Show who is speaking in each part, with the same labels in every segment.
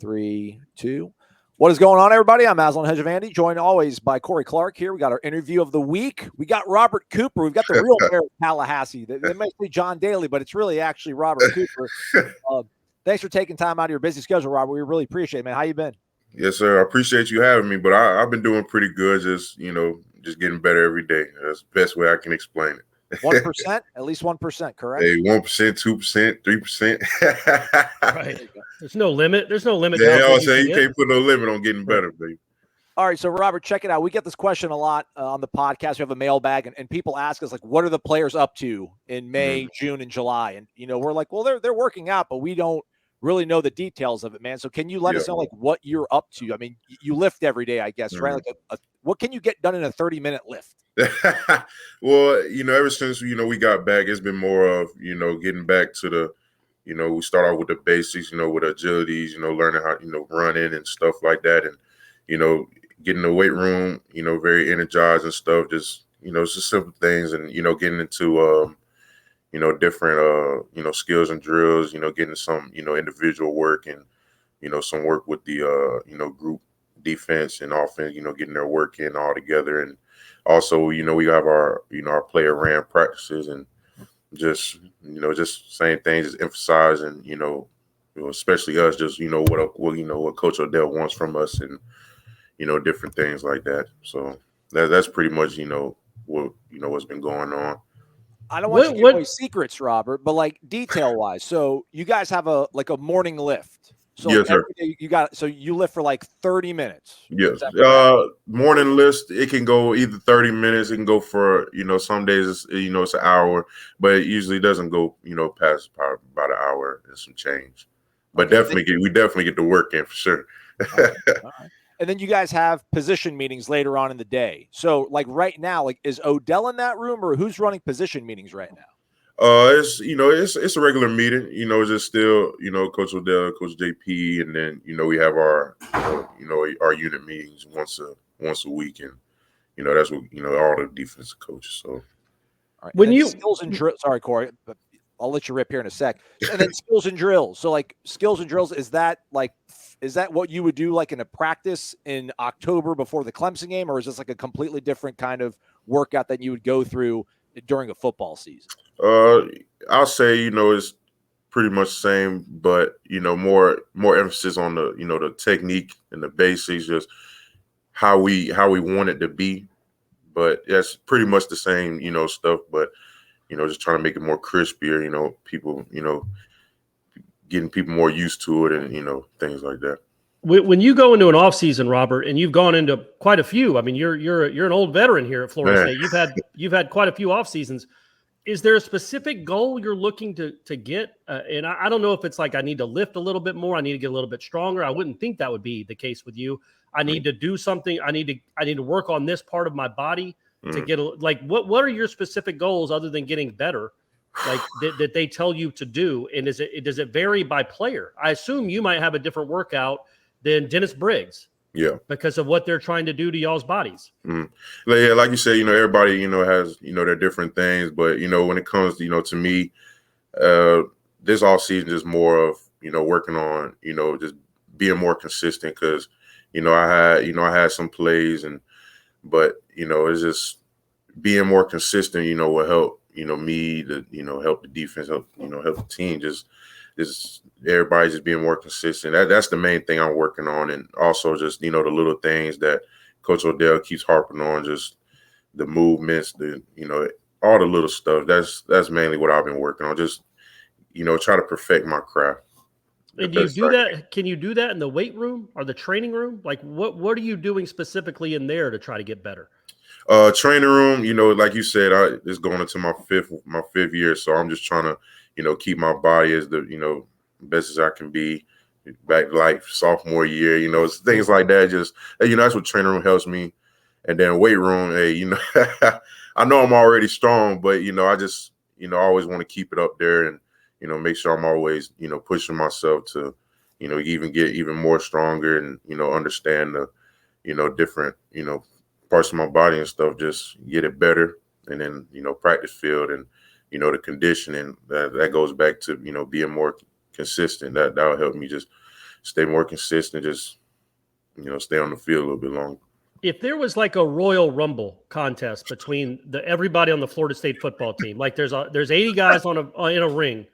Speaker 1: 3, 2. What is going on, everybody? I'm Aslan Hedgevandy, joined always by Corey Clark here. We got our interview of the week. We got Robert Cooper. We've got the real mayor of Tallahassee. They might say John Daly, but it's really actually Robert Cooper. Thanks for taking time out of your busy schedule, Robert. We really appreciate it, man. How you been?
Speaker 2: Yes, sir. I appreciate you having me, but I've been doing pretty good. Just getting better every day. That's the best way I can explain it.
Speaker 1: 1%, at least 1%, correct?
Speaker 2: Hey, 1%, 2%, 3%.
Speaker 3: Right. There's no limit. There's no limit.
Speaker 2: Yeah, I'm saying you can't put no limit on getting better, baby.
Speaker 1: All right, so Robert, check it out. We get this question a lot on the podcast. We have a mailbag, and people ask us, like, what are the players up to in May, June, and July? And, we're like, well, they're working out, but we don't really know the details of it, man. So can you let us know, like, what you're up to? I mean, you lift every day, I guess, right? Like, what can you get done in a 30-minute lift?
Speaker 2: Well, ever since, we got back, it's been more of, getting back to the, we start out with the basics, with agilities, learning how, running and stuff like that. And, getting the weight room, very energized and stuff, just, just simple things. And, getting into, different, skills and drills, getting some, individual work and, some work with the, group defense and offense, getting their work in all together. And also, we have our, our player ran practices and just, just saying things, just emphasizing, especially us, just, what Coach Odell wants from us and, different things like that. So that's pretty much, what's been going on.
Speaker 1: I don't want you to give away secrets, Robert, but like detail wise. So you guys have a morning lift. So
Speaker 2: yes, sir.
Speaker 1: You lift for like 30 minutes.
Speaker 2: Yes. Morning list, it can go either 30 minutes, it can go for, some days it's, it's an hour, but it usually doesn't go, past about an hour and some change. But we definitely get the work in for sure.
Speaker 1: Okay. All right. And then you guys have position meetings later on in the day. So like right now, like is Odell in that room or who's running position meetings right now?
Speaker 2: It's it's a regular meeting, just still, Coach Odell, Coach JP, and then, we have our our unit meetings once a week, and that's what all the defensive coaches. So
Speaker 1: all right. When you skills and drills, sorry, Corey, but I'll let you rip here in a sec. And then skills and drills. So like skills and drills, is that what you would do like in a practice in October before the Clemson game, or is this like a completely different kind of workout that you would go through during a football season?
Speaker 2: I'll say, it's pretty much the same, but, more emphasis on the, the technique and the basics, just how we want it to be. But that's pretty much the same, stuff, but, just trying to make it more crispier, people, getting people more used to it and, things like that.
Speaker 3: When you go into an offseason, Robert, and you've gone into quite a few, I mean, you're an old veteran here at Florida State. You've had quite a few off seasons. Is there a specific goal you're looking to get? And I don't know if it's like I need to lift a little bit more, I need to get a little bit stronger. I wouldn't think that would be the case with you. I need to do something. I need to work on this part of my body to get what are your specific goals other than getting better? Like that they tell you to do, and does it vary by player? I assume you might have a different workout than Dennis Briggs.
Speaker 2: Yeah. Because
Speaker 3: of what they're trying to do to y'all's bodies.
Speaker 2: Yeah, like you said, everybody, has, their different things. But, when it comes, to me, this off season is more of, working on, just being more consistent because, I had some plays but it's just being more consistent, will help, me to, help the defense, help the team, just everybody just being more consistent. That's the main thing I'm working on. And also just, the little things that Coach Odell keeps harping on, just the movements, all the little stuff. That's mainly what I've been working on. Just, try to perfect my craft.
Speaker 3: And do you do that? Can you do that in the weight room or the training room? Like what are you doing specifically in there to try to get better?
Speaker 2: Training room, like you said, it's going into my fifth year. So I'm just trying to, keep my body as the, best as I can be back like sophomore year, things like that. Just, that's what training room helps me. And then weight room, I know I'm already strong, but, I just, I always want to keep it up there and, make sure I'm always, pushing myself to, even get even more stronger and, understand the, different, parts of my body and stuff, just get it better. And then, practice field and, the conditioning that goes back to, being more consistent. That'll help me just stay more consistent, just stay on the field a little bit longer.
Speaker 3: If there was like a Royal Rumble contest between everybody on the Florida State football team, like there's 80 guys in a ring,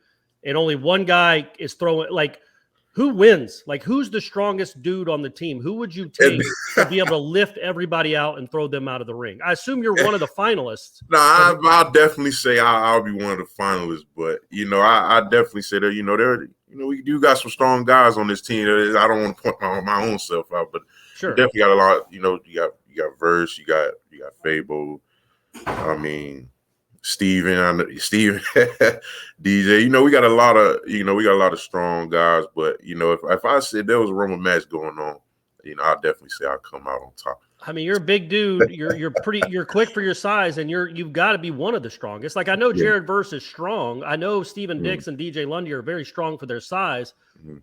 Speaker 3: and only one guy is throwing, like, who wins? Like, who's the strongest dude on the team? Who would you take to be able to lift everybody out and throw them out of the ring? I assume you're one of the finalists.
Speaker 2: No, I'll definitely say I'll be one of the finalists, but I definitely say that we do got some strong guys on this team. I don't want to point my own self out, but
Speaker 3: sure,
Speaker 2: definitely got a lot. You got Verse, you got Fable. I mean, Steven, DJ. We got a lot of strong guys. But if I said there was a Rumble match going on, I'll definitely say I'll come out on top.
Speaker 3: I mean, you're a big dude. You're quick for your size, and you've got to be one of the strongest. Like, I know Jared Verse is strong. I know Steven Dix and DJ Lundy are very strong for their size,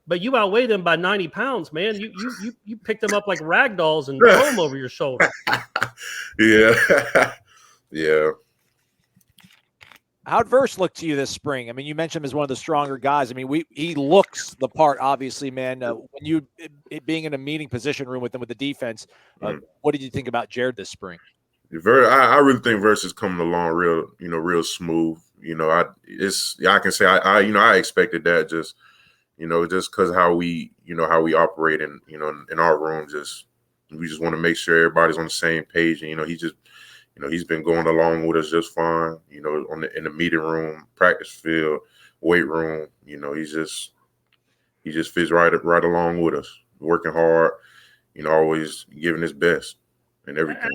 Speaker 3: but you outweigh them by 90 pounds, man. You pick them up like rag dolls and throw them over your shoulder.
Speaker 2: Yeah. Yeah.
Speaker 1: How'd Verse look to you this spring? I mean, you mentioned him as one of the stronger guys. I mean, he looks the part, obviously, man. When being in a meeting position room with him with the defense, what did you think about Jared this spring?
Speaker 2: I really think Verse is coming along real smooth. I can say I expected that just because how we operate in our room. We just want to make sure everybody's on the same page. And he's been going along with us just fine. In the meeting room, practice field, weight room. He just fits right along with us, working hard. Always giving his best and everything.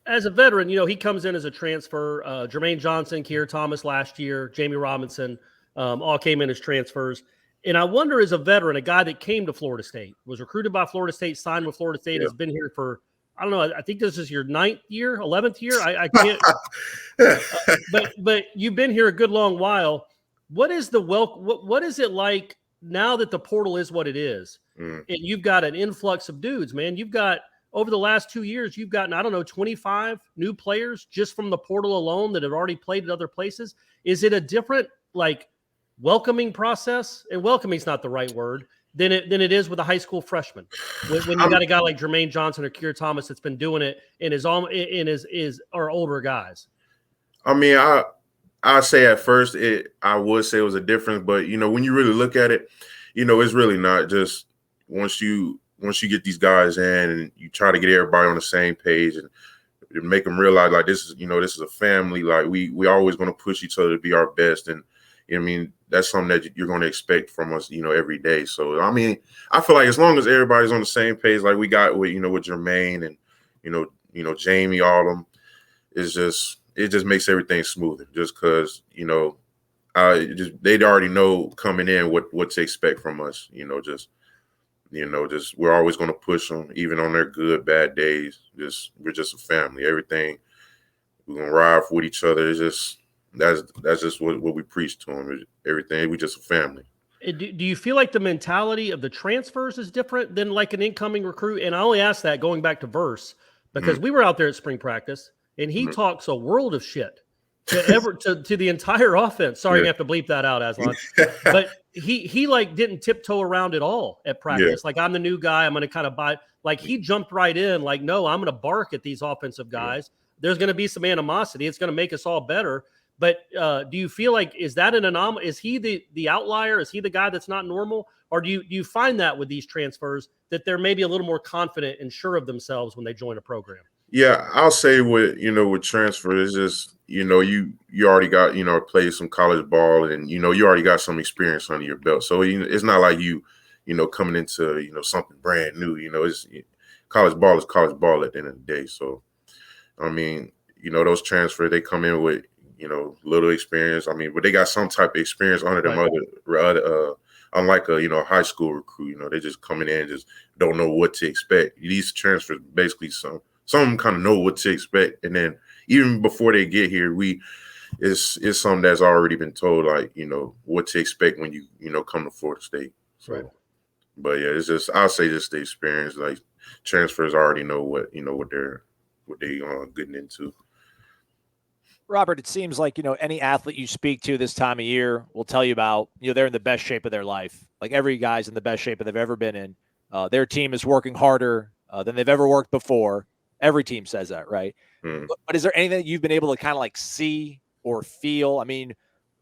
Speaker 3: As a veteran, he comes in as a transfer. Jermaine Johnson, Keir Thomas last year, Jamie Robinson, all came in as transfers. And I wonder, as a veteran, a guy that came to Florida State, was recruited by Florida State, signed with Florida State, has been here for, I don't know, I think this is your 9th year, 11th year. I can't. But you've been here a good long while. What is what is it like now that the portal is what it is? And you've got an influx of dudes, man. You've got, over the last 2 years, you've gotten, 25 new players just from the portal alone that have already played at other places. Is it a different, welcoming process? And welcoming is not the right word. Than it is with a high school freshman. When you got a guy like Jermaine Johnson or Keir Thomas that's been doing it and is our older guys.
Speaker 2: I mean, I say at first I would say it was a difference, but when you really look at it, it's really not. Just once you get these guys in and you try to get everybody on the same page and make them realize this is a family. Like we always going to push each other to be our best, and that's something that you're going to expect from us, every day. So I mean, I feel like as long as everybody's on the same page, like we got with with Jermaine and Jamie, all of them, it just makes everything smoother. Just because they'd already know coming in what to expect from us. Just we're always going to push them, even on their good, bad days. We're just a family. Everything we're gonna ride with each other. It's just that's just what we preach to them. Everything, we just a family.
Speaker 3: Do you feel like the mentality of the transfers is different than like an incoming recruit? And I only ask that going back to Verse because we were out there at spring practice and he talks a world of shit to the entire offense. Sorry, you have to bleep that out, Aslan. But he didn't tiptoe around at all at practice. Like, I'm the new guy. I'm going to kind of buy. Like, he jumped right in. Like, no, I'm going to bark at these offensive guys. There's going to be some animosity. It's going to make us all better. But do you feel like, is that an anomaly? Is he the outlier? Is he the guy that's not normal? Or do you find that with these transfers that they're maybe a little more confident and sure of themselves when they join a program?
Speaker 2: Yeah, I'll say with transfer, it's just, you already got, played some college ball and, you already got some experience under your belt. So it's not like you coming into, something brand new, it's college ball is college ball at the end of the day. So, I mean, those transfers, they come in with, little experience. I mean, but they got some type of experience under them unlike a high school recruit, they just coming in and just don't know what to expect. These transfers basically some kind of know what to expect. And then even before they get here, it's something that's already been told, like, what to expect when you come to Florida State. So,
Speaker 3: right.
Speaker 2: But yeah, it's just, I'll say just the experience, like transfers already know what they're getting into.
Speaker 1: Robert, it seems like, any athlete you speak to this time of year will tell you about, they're in the best shape of their life. Like every guy's in the best shape they've ever been in. Their team is working harder than they've ever worked before. Every team says that, right? But is there anything that you've been able to kind of like see or feel? I mean,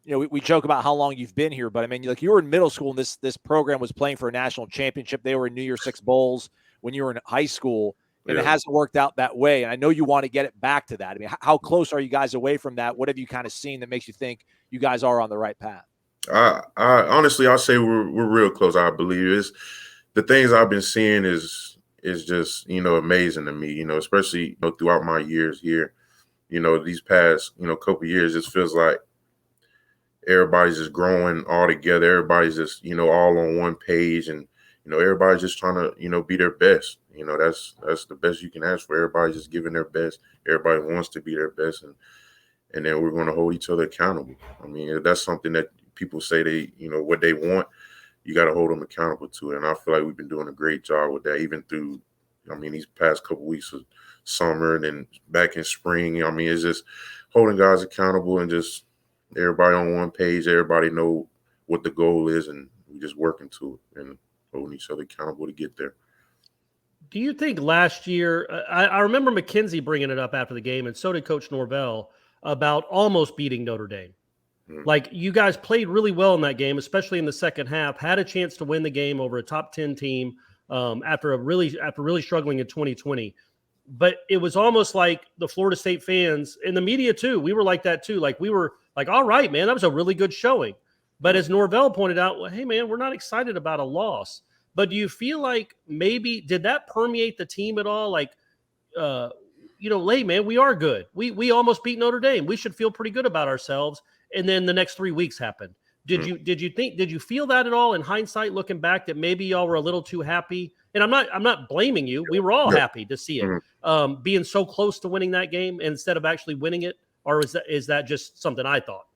Speaker 1: we joke about how long you've been here, but I mean, like you were in middle school and this program was playing for a national championship. They were in New Year's Six Bowls when you were in high school. And it hasn't worked out that way. And I know you want to get it back to that. I mean, how close are you guys away from that? What have you kind of seen that makes you think you guys are on the right path?
Speaker 2: I honestly, I'll say we're real close. I believe it's the things I've been seeing is just, amazing to me, especially, throughout my years here, these past, couple of years, it feels like everybody's just growing all together. Everybody's just, all on one page, and, everybody's just trying to, be their best. That's the best you can ask for. Everybody just giving their best. Everybody wants to be their best, and then we're going to hold each other accountable. I mean, if that's something that people say they, what they want, you got to hold them accountable to it. And I feel like we've been doing a great job with that, even through, these past couple of weeks of summer and then back in spring. I mean, it's just holding guys accountable and just everybody on one page. Everybody know what the goal is, and we just working to it and holding each other accountable to get there.
Speaker 3: Do you think last year, I remember McKenzie bringing it up after the game, and so did Coach Norvell, about almost beating Notre Dame. Like you guys played really well in that game, especially in the second half, had a chance to win the game over a top 10 team after really struggling in 2020. But it was almost like the Florida State fans and the media too. We were like that too. Like we were like, all right, man, that was a really good showing. But as Norvell pointed out, well, hey man, we're not excited about a loss. But do you feel like maybe did that permeate the team at all? Like, Lay, man, we are good. We almost beat Notre Dame. We should feel pretty good about ourselves. And then the next 3 weeks happened. Did you feel that at all in hindsight, looking back, that maybe y'all were a little too happy? And I'm not blaming you. We were all happy to see it, being so close to winning that game instead of actually winning it. Or is that just something I thought?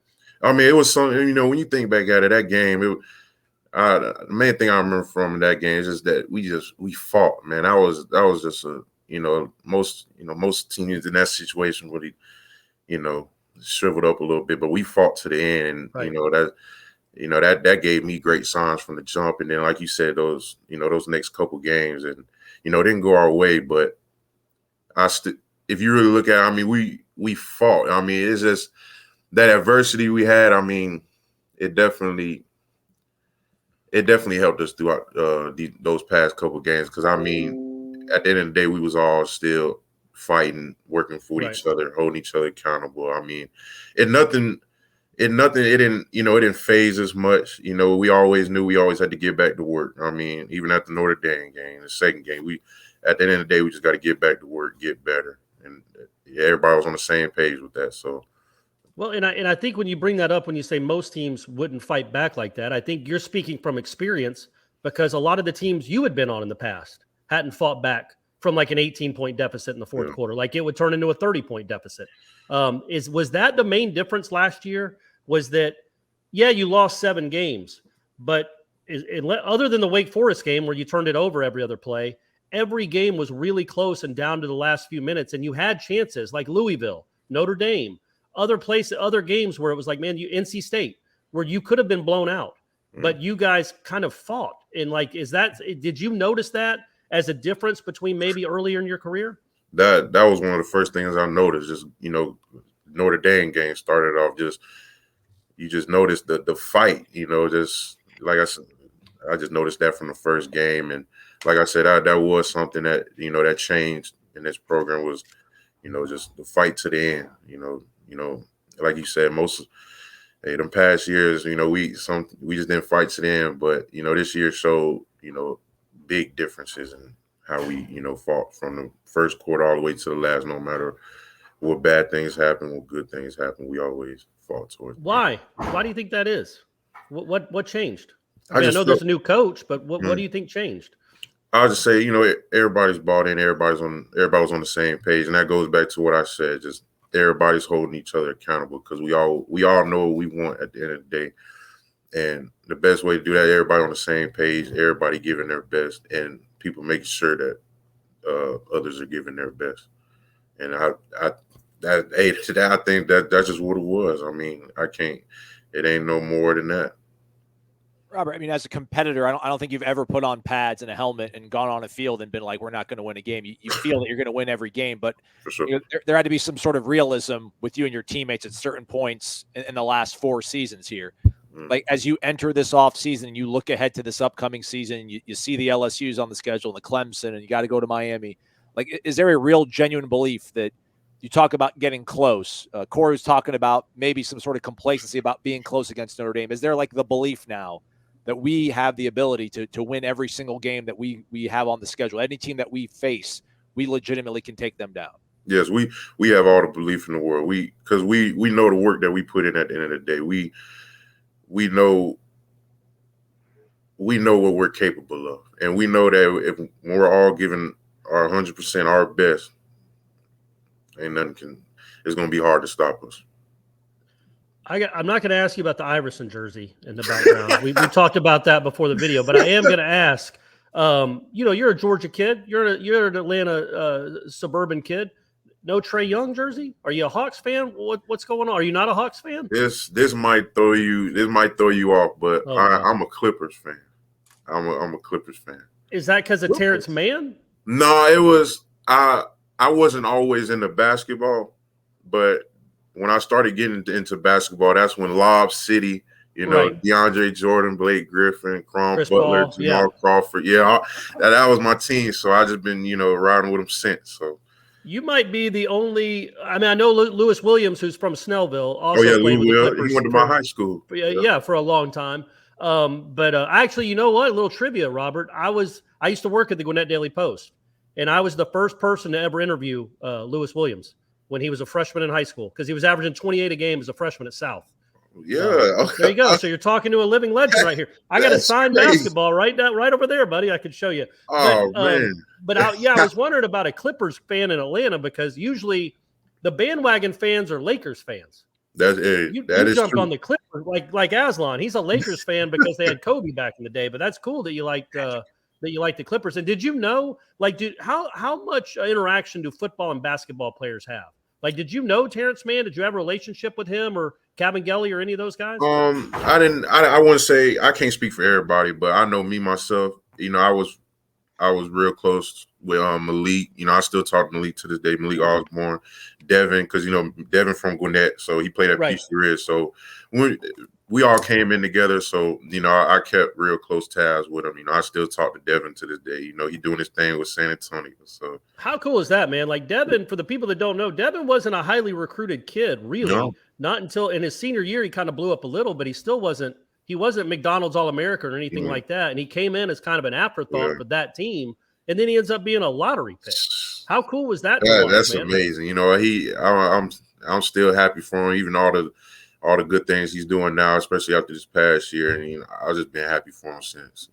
Speaker 2: I mean, it was something. When you think back at it, that game, the main thing I remember from that game is just that we fought, man. That was just a most teams in that situation really, shriveled up a little bit, but we fought to the end, and
Speaker 3: right.
Speaker 2: that gave me great signs from the jump. And then, like you said, those next couple games, and it didn't go our way, but if you really look at it, I mean, we fought. I mean, it's just that adversity we had. I mean, it definitely helped us throughout those past couple games, because I mean, at the end of the day, we was all still fighting, working for each other, holding each other accountable. I mean, it didn't phase us much. We always knew we always had to get back to work. I mean, even at the Notre Dame game, the second game, at the end of the day, we just got to get back to work, get better, and everybody was on the same page with that. So.
Speaker 3: Well, and I think when you bring that up, when you say most teams wouldn't fight back like that, I think you're speaking from experience, because a lot of the teams you had been on in the past hadn't fought back from like an 18-point deficit in the fourth quarter. Like it would turn into a 30-point deficit. Was that the main difference last year? Was that, you lost 7 games, but other than the Wake Forest game where you turned it over every other play, every game was really close and down to the last few minutes, and you had chances like Louisville, Notre Dame, other games where it was like, man, NC State, where you could have been blown out, but you guys kind of fought. And like, did you notice that as a difference between maybe earlier in your career?
Speaker 2: That was one of the first things I noticed. Just, Notre Dame game started off you just noticed the fight, just like I said, I just noticed that from the first game. And like I said, that was something that, that changed in this program was, just the fight to the end, like you said, them past years, we just didn't fight to the end, but, this year showed, big differences in how we, fought from the first quarter all the way to the last. No matter what bad things happen, what good things happen, we always fought towards.
Speaker 3: Why do you think that is? What changed? I know there's a new coach, but what do you think changed?
Speaker 2: I'll just say, everybody's bought in, everybody was on the same page, and that goes back to what I said. Just everybody's holding each other accountable, because we all know what we want at the end of the day. And the best way to do that, everybody on the same page, everybody giving their best, and people making sure that others are giving their best. And I think that's just what it was. I mean, it ain't no more than that.
Speaker 1: Robert, I mean, as a competitor, I don't think you've ever put on pads and a helmet and gone on a field and been like, we're not going to win a game. You feel that you're going to win every game, but
Speaker 2: For sure.
Speaker 1: There had to be some sort of realism with you and your teammates at certain points in the last 4 seasons here. Like, as you enter this offseason and you look ahead to this upcoming season, you see the LSUs on the schedule and the Clemson, and you got to go to Miami. Like, is there a real genuine belief that you talk about getting close? Corey was talking about maybe some sort of complacency about being close against Notre Dame. Is there like the belief now that we have the ability to win every single game that we have on the schedule? Any team that we face, we legitimately can take them down.
Speaker 2: Yes, we have all the belief in the world. Because we know the work that we put in at the end of the day. We know what we're capable of, and we know that if we're all giving our 100%, our best, ain't nothing it's going to be hard to stop us.
Speaker 3: I'm not going to ask you about the Iverson jersey in the background. we talked about that before the video, but I am going to ask. You're a Georgia kid. You're an Atlanta suburban kid. No Trae Young jersey? Are you a Hawks fan? What's going on? Are you not a Hawks fan?
Speaker 2: This might throw you off, but I'm a Clippers fan. I'm a Clippers fan.
Speaker 3: Is that because of Terrence Mann?
Speaker 2: No, it was I wasn't always into basketball, but when I started getting into basketball, that's when Lob City,
Speaker 3: Right.
Speaker 2: DeAndre Jordan, Blake Griffin, Chris Butler,
Speaker 3: Paul,
Speaker 2: Jamal Crawford. Yeah, that was my team. So I just been, riding with them since. So
Speaker 3: you might be the only. I mean, I know Lewis Williams, who's from Snellville, also played with the Clippers.
Speaker 2: He went to my high school.
Speaker 3: Yeah, for a long time. But actually, you know what? A little trivia, Robert. I used to work at the Gwinnett Daily Post, and I was the first person to ever interview Lewis Williams when he was a freshman in high school, because he was averaging 28 a game as a freshman at South.
Speaker 2: Yeah. Okay.
Speaker 3: There you go. So you're talking to a living legend right here. I got a signed basketball right over there, buddy. I could show you.
Speaker 2: Oh, man.
Speaker 3: But I was wondering about a Clippers fan in Atlanta, because usually the bandwagon fans are Lakers fans.
Speaker 2: That is
Speaker 3: jumped
Speaker 2: true.
Speaker 3: on the Clippers like Aslan. He's a Lakers fan because they had Kobe back in the day. But that's cool that you liked the Clippers. And did you know, how much interaction do football and basketball players have? Like, did you know Terrence Mann? Did you have a relationship with him or Cabangeli or any of those guys?
Speaker 2: I didn't. I wouldn't say, I can't speak for everybody, but I know me myself. I was real close with Malik. I still talk to Malik to this day. Malik Osborne, Devin, because Devin from Gwinnett, so he played at PC Ridge. So we all came in together. So I kept real close tabs with him. I still talk to Devin to this day. He doing his thing with San Antonio. So
Speaker 3: how cool is that, man? Like, Devin, for the people that don't know, Devin wasn't a highly recruited kid, really.
Speaker 2: No.
Speaker 3: Not until in his senior year, he kind of blew up a little, but he still wasn't. He wasn't McDonald's All-American or anything like that. And he came in as kind of an afterthought for that team. And then he ends up being a lottery pick. How cool was that?
Speaker 2: That's amazing. I'm still happy for him, even all the good things he's doing now, especially after this past year. And I've just been happy for him since.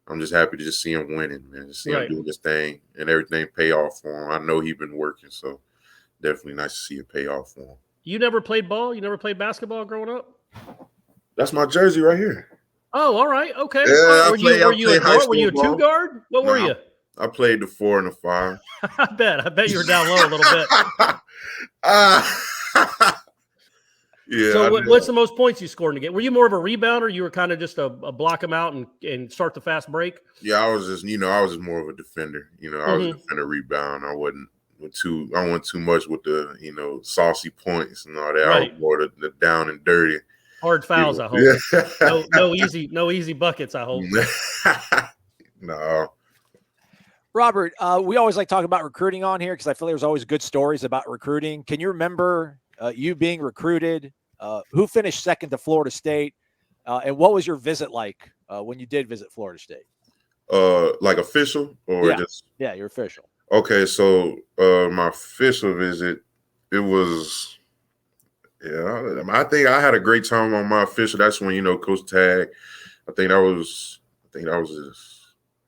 Speaker 2: I'm just happy to just see him winning, man. Just see him doing this thing and everything pay off for him. I know he's been working, so definitely nice to see it pay off for him.
Speaker 3: You never played ball? You never played basketball growing up?
Speaker 2: That's my jersey right here.
Speaker 3: Oh, all right. Okay.
Speaker 2: Yeah,
Speaker 3: were you a 2 guard? What were you?
Speaker 2: I played the 4 and the 5.
Speaker 3: I bet you were down low a little bit.
Speaker 2: Yeah.
Speaker 3: So what's the most points you scored in a game? Were you more of a rebounder? You were kind of just a block them out and start the fast break?
Speaker 2: Yeah, I was just more of a defender. I was a defender rebound. I wasn't too much with the saucy points and all that. I was more the down and dirty.
Speaker 3: Hard fouls, I hope. Yeah. No easy buckets, I hope.
Speaker 2: No.
Speaker 1: Robert, we always like talking about recruiting on here because I feel there's always good stories about recruiting. Can you remember you being recruited? Who finished second to Florida State? And what was your visit like when you did visit Florida State?
Speaker 2: Like official or just?
Speaker 1: Yeah, your official.
Speaker 2: Okay, so my official visit, it was. Yeah, I think I had a great time on my official. That's when Coach Tag. I think that was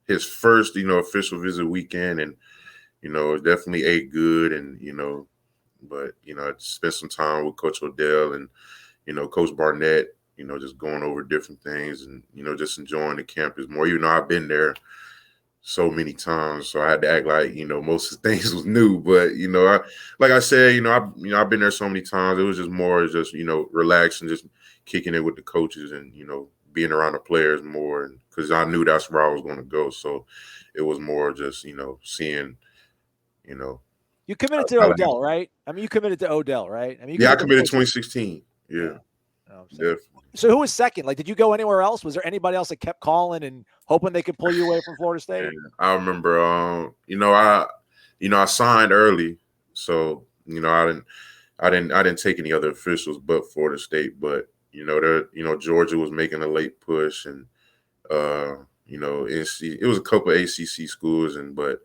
Speaker 2: his first official visit weekend, and it definitely ate good, and but I spent some time with Coach Odell and Coach Barnett. Just going over different things and just enjoying the campus more. Even though I've been there so many times, so I had to act like most of the things was new. But like I said, I've been there so many times. It was just more just relaxing, just kicking it with the coaches, and being around the players more, and because I knew that's where I was going to go. So it was more just seeing.
Speaker 1: You committed to Odell, right? I mean, you committed to Odell, right? I mean,
Speaker 2: I committed 2016. Yeah. Definitely.
Speaker 1: So who was second? Like, did you go anywhere else? Was there anybody else that kept calling and hoping they could pull you away from Florida State?
Speaker 2: Yeah, I remember, I signed early, so I didn't take any other officials but Florida State. But Georgia was making a late push, and it was a couple of ACC schools, but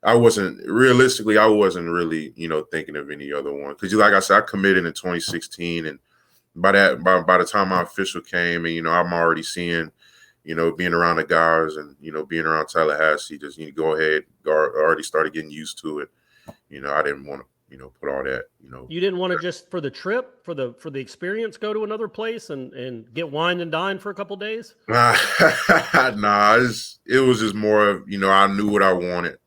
Speaker 2: I wasn't really thinking of any other one, because like I said, I committed in 2016, and by the time my official came, and I'm already seeing, being around the guys, and being around Tallahassee, just go ahead, already started getting used to it. I didn't want to put all that.
Speaker 3: You didn't want to just for the trip, for the experience, go to another place and get wine and dine for a couple of days.
Speaker 2: Nah, it was just more of I knew what I wanted.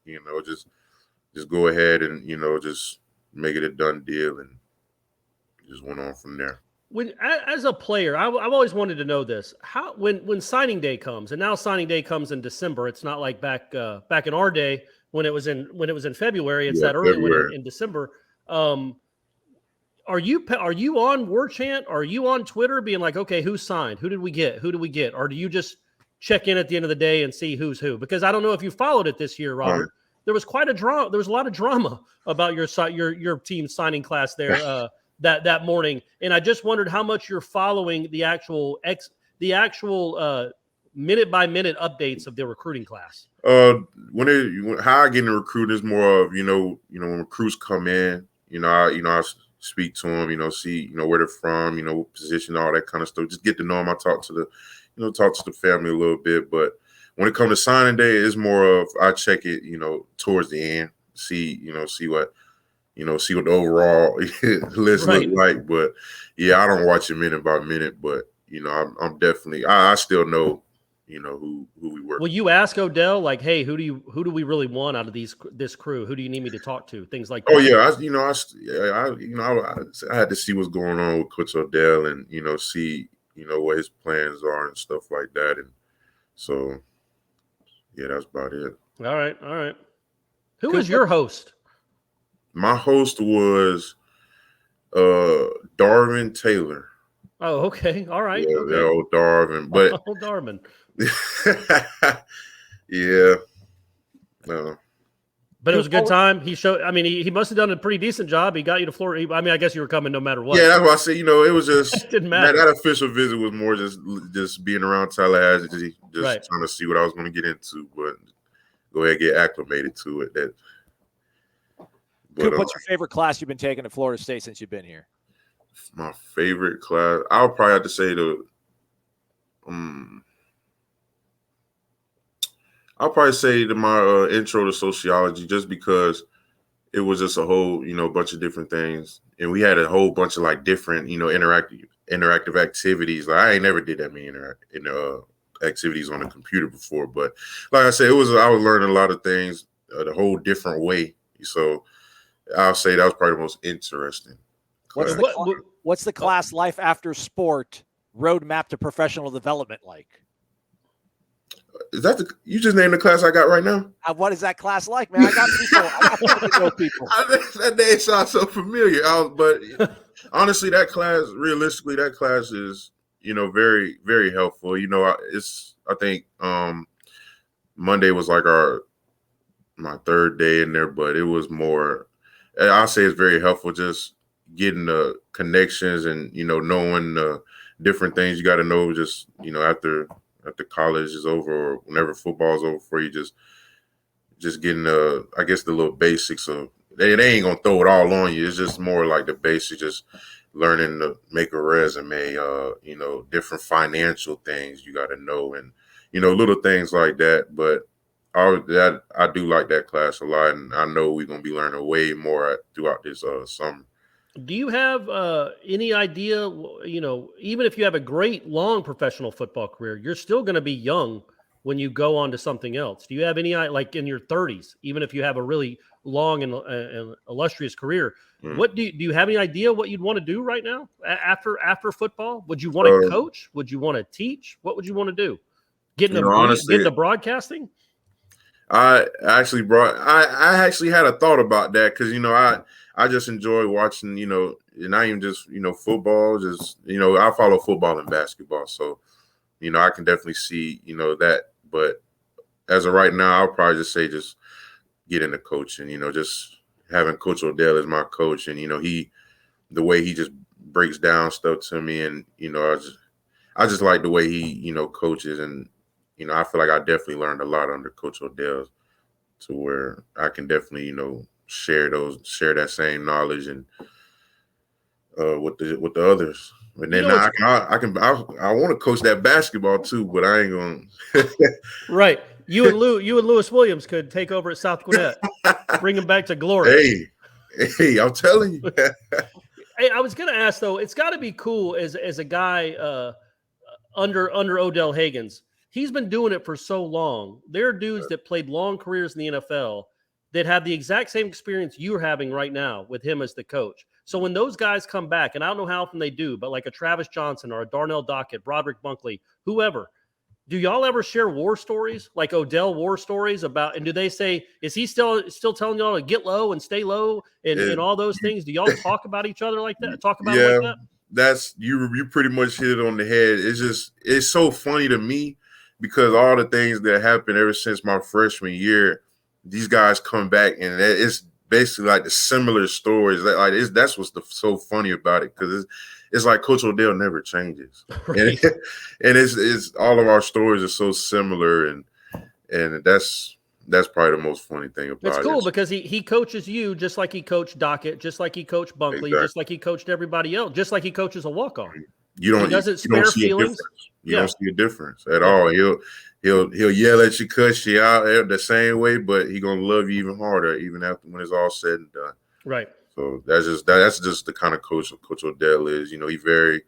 Speaker 2: Just go ahead and just make it a done deal, and just went on from there.
Speaker 3: When, as a player, I've always wanted to know this: how when signing day comes, and now signing day comes in December. It's not like back in our day when it was in February. It's that early one in December. Are you on Warchant? Are you on Twitter being like, okay, who signed? Who did we get? Who do we get? Or do you just check in at the end of the day and see who's who? Because I don't know if you followed it this year, Robert. Right. There was quite a drama. There was a lot of drama about your team signing class there that morning, and I just wondered how much you're following the actual minute by minute updates of the recruiting class.
Speaker 2: How I get in recruiting is more of when recruits come in, I speak to them, see where they're from, position, all that kind of stuff. Just get to know them. I talk to the family a little bit, but when it comes to signing day, it's more of I check it, towards the end, see what the overall list look like. But yeah, I don't watch it minute by minute, but I'm definitely I still know who we work.
Speaker 3: Will you ask Odell, like, hey, who do we really want out of this crew? Who do you need me to talk to? Things like that.
Speaker 2: Oh yeah, I had to see what's going on with Coach Odell, and see what his plans are and stuff like that, and so yeah, that's about it.
Speaker 3: All right. Who was your host?
Speaker 2: My host was Darvin Taylor.
Speaker 3: Oh, okay. All right.
Speaker 2: Yeah,
Speaker 3: okay.
Speaker 2: Old Darvin. But
Speaker 3: old Darvin.
Speaker 2: Yeah. No.
Speaker 3: But it was a good time. He must have done a pretty decent job. He got you to Florida. I mean, I guess you were coming no matter what.
Speaker 2: Yeah, that's why I said, it was just
Speaker 3: it didn't matter.
Speaker 2: That official visit was more just being around Tallahassee, just trying to see what I was going to get into, but go ahead and get acclimated to it.
Speaker 1: Coop, what's your favorite class you've been taking at Florida State since you've been here?
Speaker 2: My favorite class, I would probably have to say I'll probably say my intro to sociology, just because it was just a whole, bunch of different things, and we had a whole bunch of like different, interactive activities. Like I ain't never did that many activities on a computer before, but like I said, I was learning a lot of things the whole different way. So I'll say that was probably the most interesting.
Speaker 1: What's the class life after sport roadmap to professional development like?
Speaker 2: Is that you just named the class I got right now?
Speaker 1: What is that class like, man? I got people.
Speaker 2: That name sounds so familiar. But honestly, realistically, that class is, very, very helpful. I think Monday was like my third day in there, but it was more, I'll say it's very helpful, just getting the connections and, knowing the different things you got to know, just, after college is over or whenever football is over for you, just getting the little basics of, they ain't gonna throw it all on you. It's just more like the basics, just learning to make a resume, different financial things you got to know, and little things like that. But I do like that class a lot, and I know we're gonna be learning way more throughout this summer.
Speaker 3: Do you have any idea, even if you have a great long professional football career, you're still going to be young when you go on to something else? Do you have any, like in your 30s, even if you have a really long and illustrious career, what do you have any idea what you'd want to do right now after football? Would you want to coach? Would you want to teach? What would you want to do? Get into broadcasting?
Speaker 2: I actually had a thought about that because, I just enjoy watching, and not even just, football, just, I follow football and basketball. So, I can definitely see, that. But as of right now, I'll probably just say just get into coaching, just having Coach Odell as my coach. And, the way he just breaks down stuff to me. And, I just like the way he, coaches. And, I feel like I definitely learned a lot under Coach Odell to where I can definitely, share that same knowledge and with the others. And then I want to coach that basketball too, but I ain't gonna.
Speaker 3: Right. You and Lewis Williams could take over at South Gwinnett, bring him back to glory.
Speaker 2: Hey, I'm telling you.
Speaker 3: Hey, I was gonna ask though, it's got to be cool as a guy under Odell Haggins. He's been doing it for so long. There are dudes that played long careers in the NFL that have the exact same experience you're having right now with him as the coach. So when those guys come back, and I don't know how often they do, but like a Travis Johnson or a Darnell Dockett, Broderick Bunkley, whoever, do y'all ever share war stories, like Odell war stories about, and do they say, is he still telling y'all to get low and stay low and all those things? Do y'all talk about each other like that? Talk about it like that?
Speaker 2: That's, you pretty much hit it on the head. It's so funny to me because all the things that happened ever since my freshman year, these guys come back and it's basically like the similar stories. That's what's so funny about it because it's like Coach Odell never changes, right. and it's all of our stories are so similar, and that's probably the most funny thing about it.
Speaker 3: It's cool because he coaches you just like he coached Dockett, just like he coached Bunkley, just like he coached everybody else, just like he coaches a walk-on.
Speaker 2: He doesn't spare feelings. You don't see a difference at all. He'll yell at you, cuss you out the same way, but he's gonna love you even harder, even after when it's all said and done.
Speaker 3: Right.
Speaker 2: So that's just the kind of coach Odell is. He very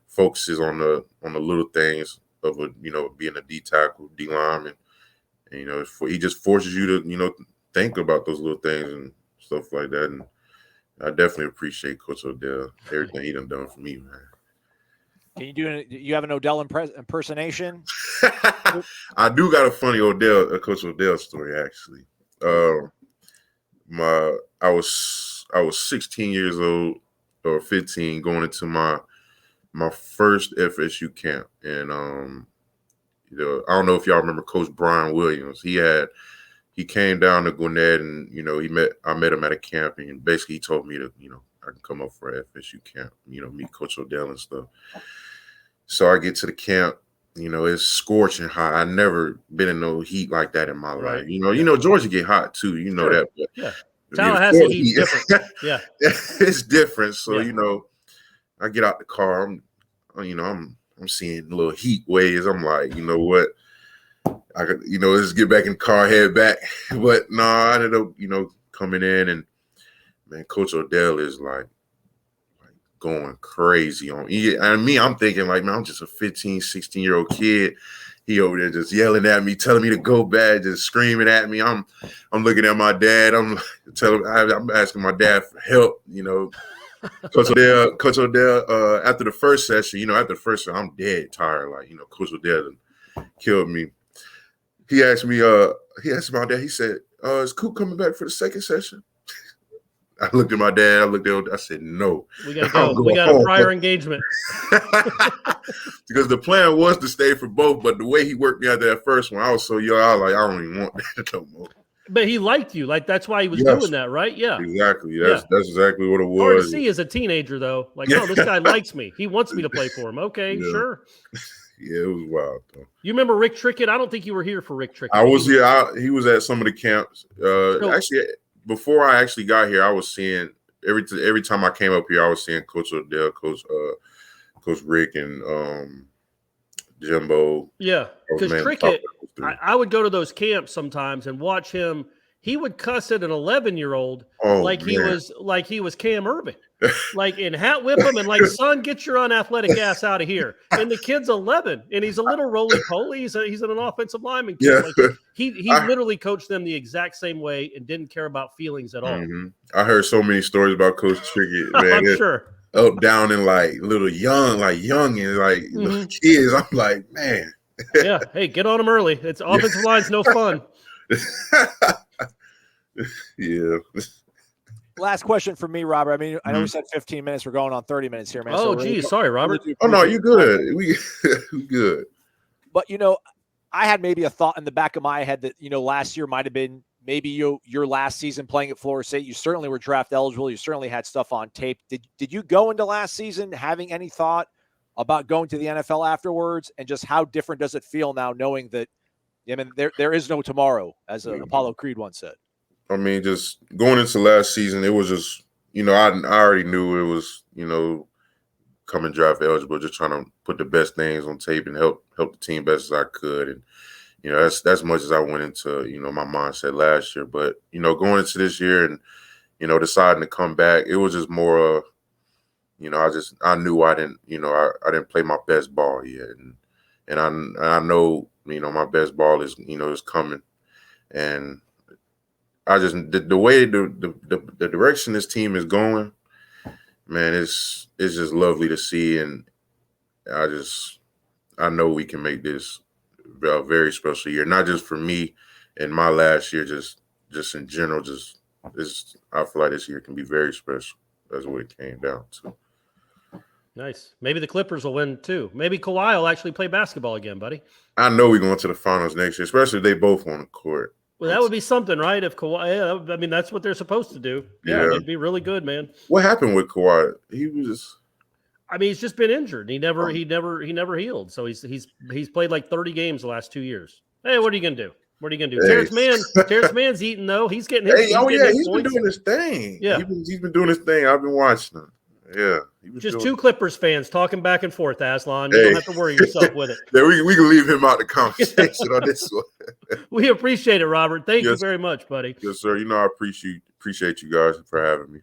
Speaker 2: focuses on the little things of being a D tackle, D lineman, and he just forces you to think about those little things and stuff like that. And I definitely appreciate Coach Odell, everything he done for me, man.
Speaker 1: Can you have an Odell impersonation?
Speaker 2: I do got a funny Coach Odell story actually. I was 16 years old or 15 going into my first FSU camp, and I don't know if y'all remember Coach Brian Williams. He came down to Gwinnett, and I met him at a camp, and basically he told me to I can come up for an FSU camp, meet Coach Odell and stuff. So I get to the camp, it's scorching hot. I never been in no heat like that in my life. Georgia get hot too,
Speaker 3: sure.
Speaker 2: that. But
Speaker 3: yeah. Tallahassee heat's different. Yeah.
Speaker 2: It's different. So, I get out the car, I'm seeing little heat waves. I'm like, you know what? I could, let's get back in the car, head back. But no, I ended up, coming in, and man, Coach Odell is like going crazy on me. And me, I'm thinking like, man, I'm just a 15, 16-year-old kid. He over there just yelling at me, telling me to go back, just screaming at me. I'm looking at my dad. I'm asking my dad for help, Coach Odell, after the first session, I'm dead tired. Like, Coach Odell killed me. He asked my dad, he said, is Coop coming back for the second session? I looked at my dad. I said, no.
Speaker 3: We got to go. We got a prior engagement.
Speaker 2: Because the plan was to stay for both, but the way he worked me out that first one, I was so young. I was like, I don't even want that no more.
Speaker 3: But he liked you. Like, that's why he was doing that, right? Yeah.
Speaker 2: Exactly. That's exactly what it was.
Speaker 3: Hard to see as a teenager, though. Like, oh, this guy likes me. He wants me to play for him. Okay, sure.
Speaker 2: Yeah, it was wild, though.
Speaker 3: You remember Rick Trickett? I don't think you were here for Rick Trickett.
Speaker 2: I was here. He was at some of the camps. Actually, before I actually got here, I was seeing every time I came up here, I was seeing Coach Odell, Coach Rick, and Jimbo.
Speaker 3: Yeah, because Trickett, I would go to those camps sometimes and watch him. He would cuss at an 11-year-old like he was Cam Urban. like and hat whip him and like, son, get your unathletic ass out of here. And the kid's 11 and he's a little roly-poly. He's an offensive lineman kid.
Speaker 2: Yeah.
Speaker 3: Like he literally coached them the exact same way and didn't care about feelings at all.
Speaker 2: Mm-hmm. I heard so many stories about Coach Trickett, man.
Speaker 3: I'm sure.
Speaker 2: Up, down, and like little young and like little kids. I'm like, man.
Speaker 3: Yeah. Hey, get on them early. It's offensive line's no fun.
Speaker 2: Yeah.
Speaker 1: Last question for me, Robert. I mean, I know we said 15 minutes. We're going on 30 minutes here, man.
Speaker 3: Oh, geez. Sorry, Robert.
Speaker 2: Oh, no, you good. We good.
Speaker 1: But, I had maybe a thought in the back of my head that, last year might have been maybe your last season playing at Florida State. You certainly were draft eligible. You certainly had stuff on tape. Did you go into last season having any thought about going to the NFL afterwards? And just how different does it feel now knowing that, there is no tomorrow, as Apollo Creed once said?
Speaker 2: I mean, just going into last season, it was just, I already knew it was, coming draft eligible, just trying to put the best things on tape and help the team best as I could. And, that's as much as I went into, my mindset last year. But, going into this year and, deciding to come back, it was just more, I knew I didn't, I didn't play my best ball yet. And I know, my best ball is, is coming. And I just the way the direction this team is going, man, it's just lovely to see, and I know we can make this a very special year, not just for me and my last year, just in general. I feel like this year can be very special. That's what it came down to.
Speaker 3: Nice. Maybe the Clippers will win too. Maybe Kawhi will actually play basketball again, buddy.
Speaker 2: I know we're going to the finals next year, especially if they both on the court.
Speaker 3: Well, that would be something, right? If Kawhi, I mean, that's what they're supposed to do. Yeah, it'd be really good, man.
Speaker 2: What happened with Kawhi? He was.
Speaker 3: I mean, he's just been injured. He never healed. So he's played like 30 games the last 2 years. Hey, what are you gonna do? What are you gonna do?
Speaker 2: Hey.
Speaker 3: Terrence Mann's eating though. He's getting his.
Speaker 2: He's been doing his thing.
Speaker 3: Yeah,
Speaker 2: he's been doing his thing. I've been watching him. Yeah,
Speaker 3: just two Clippers fans talking back and forth, Aslan. You don't have to worry yourself with it.
Speaker 2: Yeah, we can leave him out the conversation on this one.
Speaker 3: We appreciate it, Robert. Thank you very much, buddy.
Speaker 2: Yes, sir. I appreciate you guys for having me.